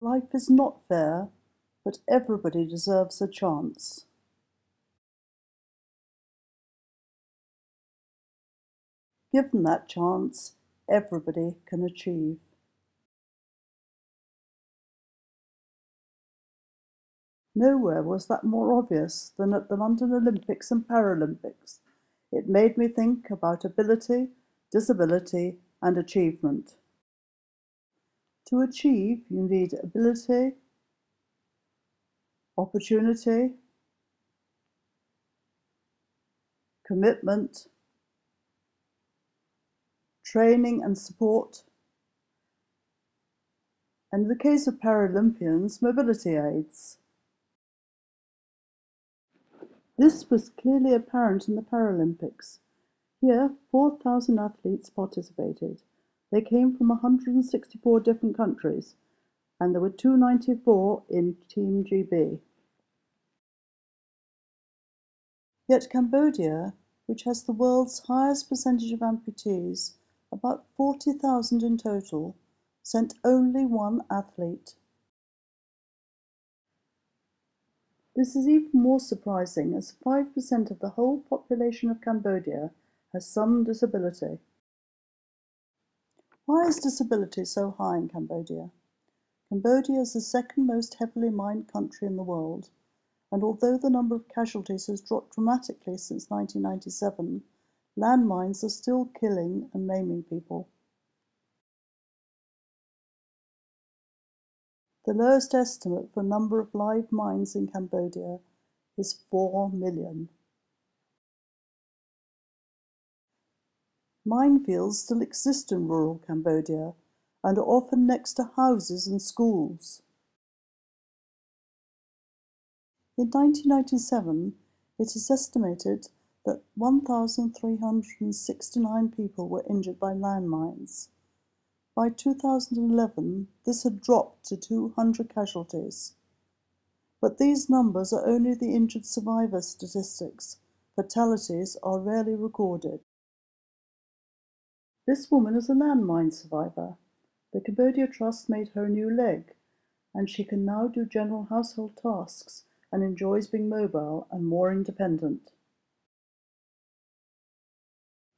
Life is not fair, but everybody deserves a chance. Given that chance, everybody can achieve. Nowhere was that more obvious than at the London Olympics and Paralympics. It made me think about ability, disability, and achievement. To achieve, you need ability, opportunity, commitment, training and support, and in the case of Paralympians, mobility aids. This was clearly apparent in the Paralympics. Here, 4,000 athletes participated. They came from 164 different countries, and there were 294 in Team GB. Yet Cambodia, which has the world's highest percentage of amputees, about 40,000 in total, sent only one athlete. This is even more surprising as 5% of the whole population of Cambodia has some disability. Why is disability so high in Cambodia? Cambodia is the second most heavily mined country in the world, and although the number of casualties has dropped dramatically since 1997, landmines are still killing and maiming people. The lowest estimate for number of live mines in Cambodia is 4 million. Minefields still exist in rural Cambodia and are often next to houses and schools. In 1997, it is estimated that 1,369 people were injured by landmines. By 2011, this had dropped to 200 casualties. But these numbers are only the injured survivor statistics. Fatalities are rarely recorded. This woman is a landmine survivor. The Cambodia Trust made her a new leg, and she can now do general household tasks and enjoys being mobile and more independent.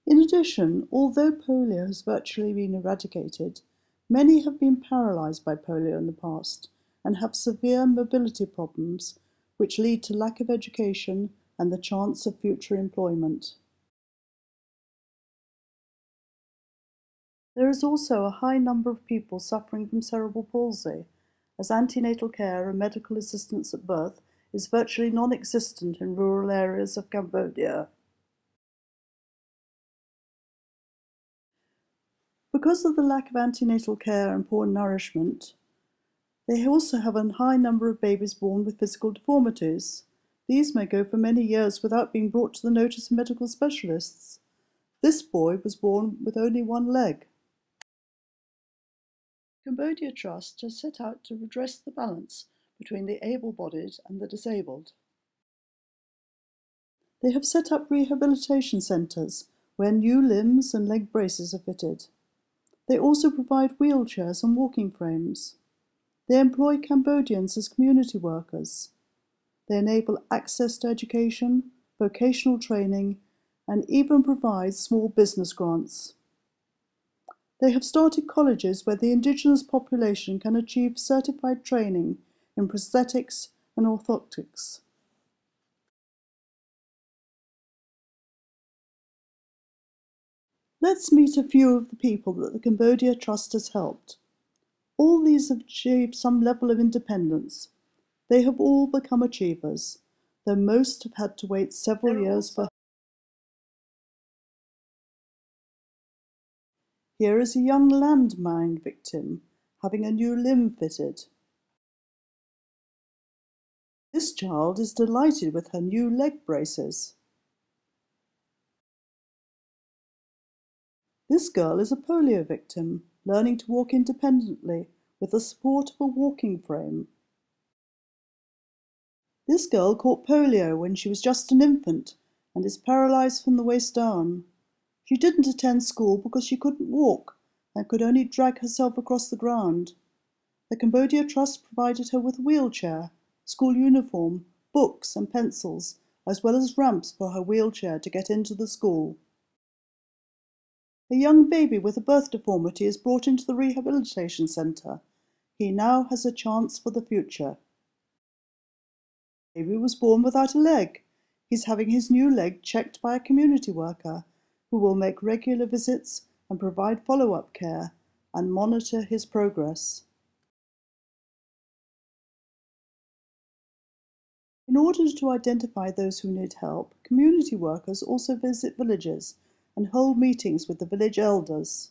In addition, although polio has virtually been eradicated, many have been paralysed by polio in the past and have severe mobility problems which lead to lack of education and the chance of future employment. There is also a high number of people suffering from cerebral palsy, as antenatal care and medical assistance at birth is virtually non-existent in rural areas of Cambodia. Because of the lack of antenatal care and poor nourishment, they also have a high number of babies born with physical deformities. These may go for many years without being brought to the notice of medical specialists. This boy was born with only one leg. Cambodia Trust has set out to redress the balance between the able-bodied and the disabled. They have set up rehabilitation centres where new limbs and leg braces are fitted. They also provide wheelchairs and walking frames. They employ Cambodians as community workers. They enable access to education, vocational training, and even provide small business grants. They have started colleges where the indigenous population can achieve certified training in prosthetics and orthotics. Let's meet a few of the people that the Cambodia Trust has helped. All these have achieved some level of independence. They have all become achievers, though most have had to wait several years for. Here is a young landmine victim having a new limb fitted. This child is delighted with her new leg braces. This girl is a polio victim, learning to walk independently with the support of a walking frame. This girl caught polio when she was just an infant and is paralysed from the waist down. She didn't attend school because she couldn't walk and could only drag herself across the ground. The Cambodia Trust provided her with a wheelchair, school uniform, books and pencils, as well as ramps for her wheelchair to get into the school. A young baby with a birth deformity is brought into the rehabilitation centre. He now has a chance for the future. The baby was born without a leg. He's having his new leg checked by a community worker who will make regular visits and provide follow-up care and monitor his progress. In order to identify those who need help, community workers also visit villages and hold meetings with the village elders.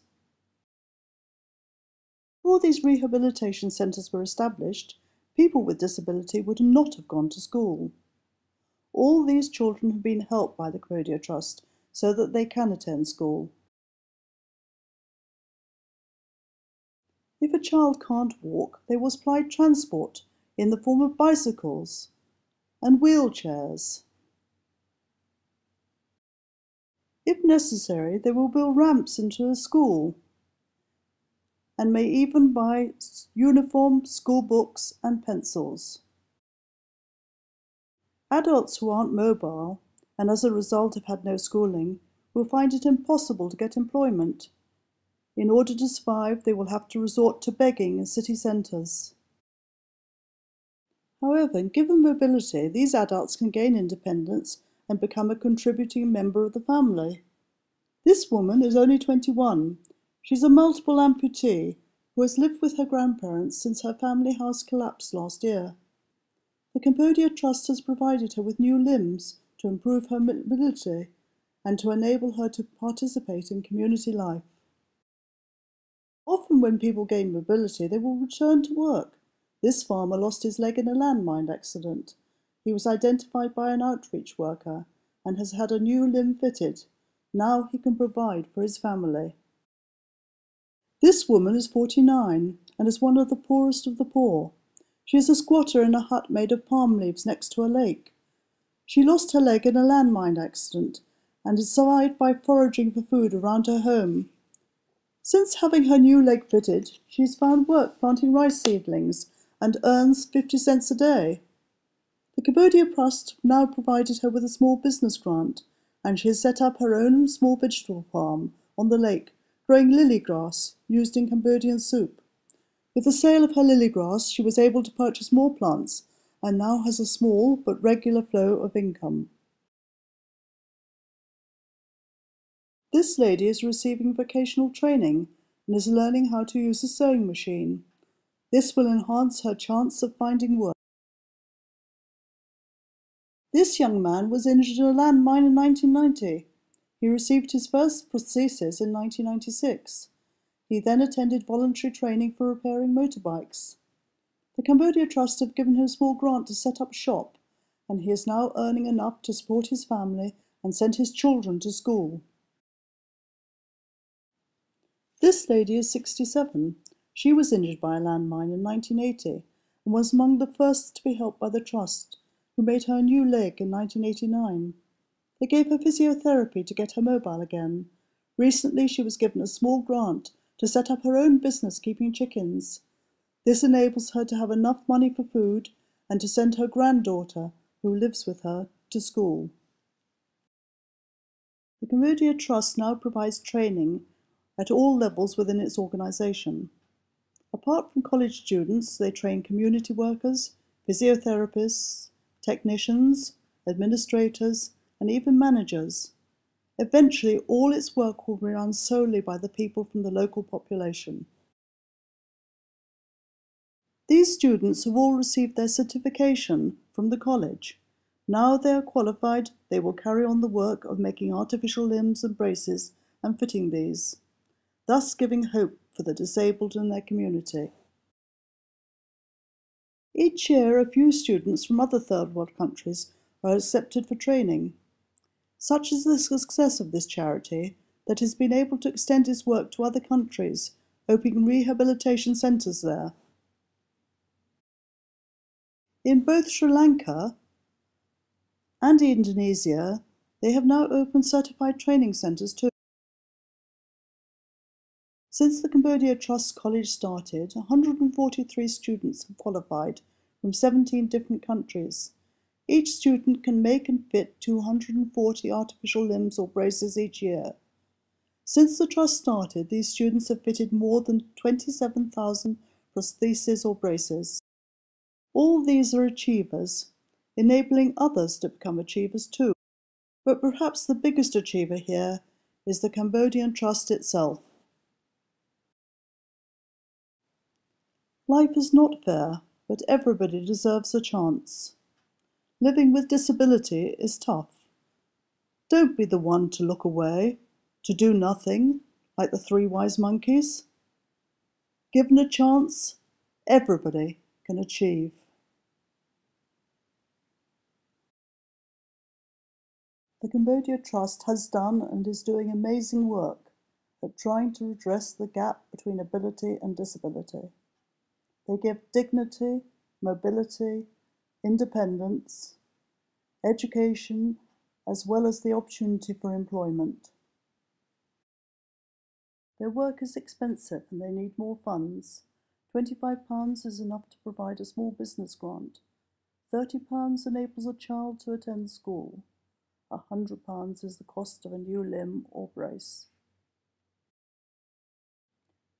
Before these rehabilitation centres were established, people with disability would not have gone to school. All these children have been helped by the Cambodia Trust so that they can attend school. If a child can't walk, they will supply transport in the form of bicycles and wheelchairs. If necessary, they will build ramps into a school and may even buy uniform, school books and pencils. Adults who aren't mobile and as a result have had no schooling will find it impossible to get employment. In order to survive, they will have to resort to begging in city centres. However, given mobility, these adults can gain independence and become a contributing member of the family. This woman is only 21. She's a multiple amputee who has lived with her grandparents since her family house collapsed last year. The Cambodia Trust has provided her with new limbs to improve her mobility and to enable her to participate in community life. Often when people gain mobility, they will return to work. This farmer lost his leg in a landmine accident. He was identified by an outreach worker and has had a new limb fitted. Now he can provide for his family. This woman is 49 and is one of the poorest of the poor. She is a squatter in a hut made of palm leaves next to a lake. She lost her leg in a landmine accident and is survived by foraging for food around her home. Since having her new leg fitted, she has found work planting rice seedlings and earns 50 cents a day. The Cambodia Trust now provided her with a small business grant, and she has set up her own small vegetable farm on the lake, growing lily grass used in Cambodian soup. With the sale of her lily grass, she was able to purchase more plants and now has a small but regular flow of income. This lady is receiving vocational training and is learning how to use a sewing machine. This will enhance her chance of finding work. This young man was injured in a landmine in 1990. He received his first prosthesis in 1996. He then attended voluntary training for repairing motorbikes. The Cambodia Trust have given him a small grant to set up shop, and he is now earning enough to support his family and send his children to school. This lady is 67. She was injured by a landmine in 1980 and was among the first to be helped by the Trust, who made her a new leg in 1989. They gave her physiotherapy to get her mobile again. Recently, she was given a small grant to set up her own business keeping chickens. This enables her to have enough money for food and to send her granddaughter, who lives with her, to school. The Cambodia Trust now provides training at all levels within its organisation. Apart from college students, they train community workers, physiotherapists, technicians, administrators, and even managers. Eventually, all its work will be run solely by the people from the local population. These students have all received their certification from the college. Now they are qualified, they will carry on the work of making artificial limbs and braces and fitting these, thus giving hope for the disabled in their community. Each year, a few students from other third world countries are accepted for training. Such is the success of this charity that it has been able to extend its work to other countries, opening rehabilitation centres there. In both Sri Lanka and Indonesia, they have now opened certified training centres too. Since the Cambodia Trust College started, 143 students have qualified from 17 different countries. Each student can make and fit 240 artificial limbs or braces each year. Since the Trust started, these students have fitted more than 27,000 prostheses or braces. All these are achievers, enabling others to become achievers too. But perhaps the biggest achiever here is the Cambodian Trust itself. Life is not fair, but everybody deserves a chance. Living with disability is tough. Don't be the one to look away, to do nothing, like the three wise monkeys. Given a chance, everybody can achieve. The Cambodia Trust has done and is doing amazing work at trying to redress the gap between ability and disability. They give dignity, mobility, independence, education, as well as the opportunity for employment. Their work is expensive and they need more funds. £25 is enough to provide a small business grant. £30 enables a child to attend school. £100 is the cost of a new limb or brace.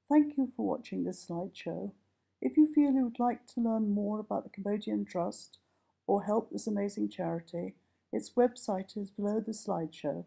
Thank you for watching this slideshow. If you feel you would like to learn more about the Cambodian Trust or help this amazing charity, its website is below the slideshow.